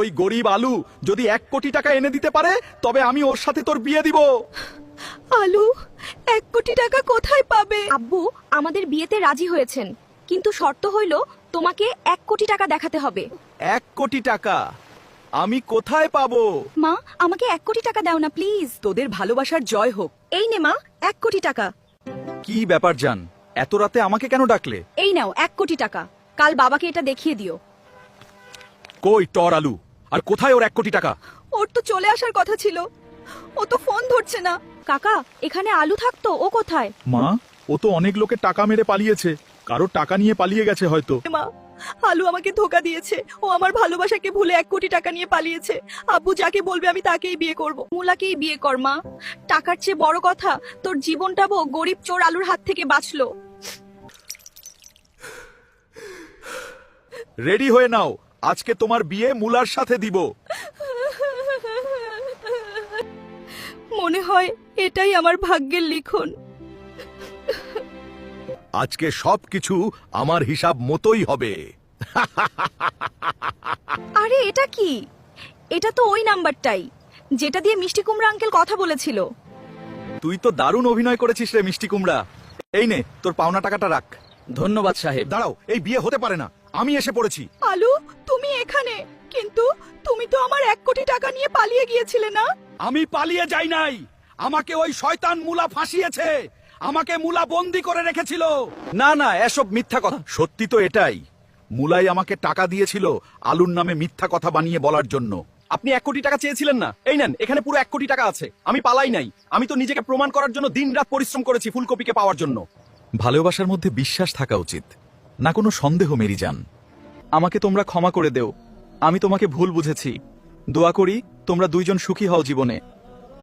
ওই গরিব আলু যদি 1 কোটি টাকা এনে দিতে পারে তবে আমি ওর সাথে তোর বিয়ে দিব। আলু 1 কোটি টাকা কোথায় পাবে? আব্বু আমাদের বিয়েতে রাজি হয়েছেন, কিন্তু শর্ত হইল তোমাকে 1 কোটি টাকা দেখাতে হবে। 1 কোটি টাকা আমি কোথায় পাবো? মা আমাকে 1 কোটি টাকা দাও না প্লিজ। তোদের ভালোবাসার জয় হোক। এই নে মা 1 কোটি টাকা। কি ব্যাপার জান, এত রাতে আমাকে কেন ডাকলে? এই নাও 1 কোটি টাকা, কাল বাবাকে এটা দেখিয়ে দিও। কই টর আলু, আর কোথায় ওর 1 কোটি টাকা? ওর তো চলে আসার কথা ছিল, ও তো ফোন ধরছে না। কাকা এখানে আলু থাকতো, ও কোথায়? মা, ও তো অনেক লোকে টাকা মেরে পালিয়েছে, কারো টাকা নিয়ে পালিয়ে গেছে হয়তো। মা আলু আমাকে ধোকা দিয়েছে, ও আমার ভালোবাসাকে ভুলে 1 কোটি টাকা নিয়ে পালিয়েছে। আব্বু যাকে বলবে আমি তাকেই বিয়ে করব। মুলাকেই বিয়ে কর মা, টাকার চেয়ে বড় কথা তোর জীবনটা গরিব চোর আলুর হাত থেকে বাঁচলো। রেডি হয়ে নাও, আজকে তোমার বিয়ে মুলার সাথে দিব। মনে হয় এটাই আমার ভাগ্যের লিখন। আজকে সবকিছু আমার হিসাব মতোই হবে। আরে এটা কি? এটা তো ওই নাম্বারটাই যেটা দিয়ে মিষ্টি কুমড়া আঙ্কেল কথা বলেছিল। তুই তো দারুণ অভিনয় করেছিস রে মিষ্টি কুমড়া। এই নে তোর পাওনা টাকাটা রাখ। ধন্যবাদ সাহেব। দাঁড়াও, এই বিয়ে হতে পারে না, আমি এসে পড়েছি। আলু তুমি এখানে, কিন্তু তুমি তো আমার 1 কোটি টাকা নিয়ে পালিয়ে গিয়েছিলে না? আমি পালিয়ে যাই নাই, আমাকে ওই শয়তান মুলা ফাঁসিয়েছে, আমাকে মুলা বন্দি করে রেখেছিল। না না, এসব মিথ্যা কথা। সত্যি তো এটাই, মুলাই আমাকে টাকা দিয়েছিল আলুর নামে মিথ্যা কথা বানিয়ে বলার জন্য। আপনি 1 কোটি টাকা চেয়েছিলেন না? এই নেন, এখানে পুরো 1 কোটি টাকা আছে। আমি পালাই নাই, আমি তো নিজেকে প্রমাণ করার জন্য দিনরাত পরিশ্রম করেছি ফুলকপিকে পাওয়ার জন্য। ভালোবাসার মধ্যে বিশ্বাস থাকা উচিত, না কোনো সন্দেহ মেরি যান। আমাকে তোমরা ক্ষমা করে দেও, আমি তোমাকে ভুল বুঝেছি। দোয়া করি তোমরা দুইজন সুখী হও জীবনে।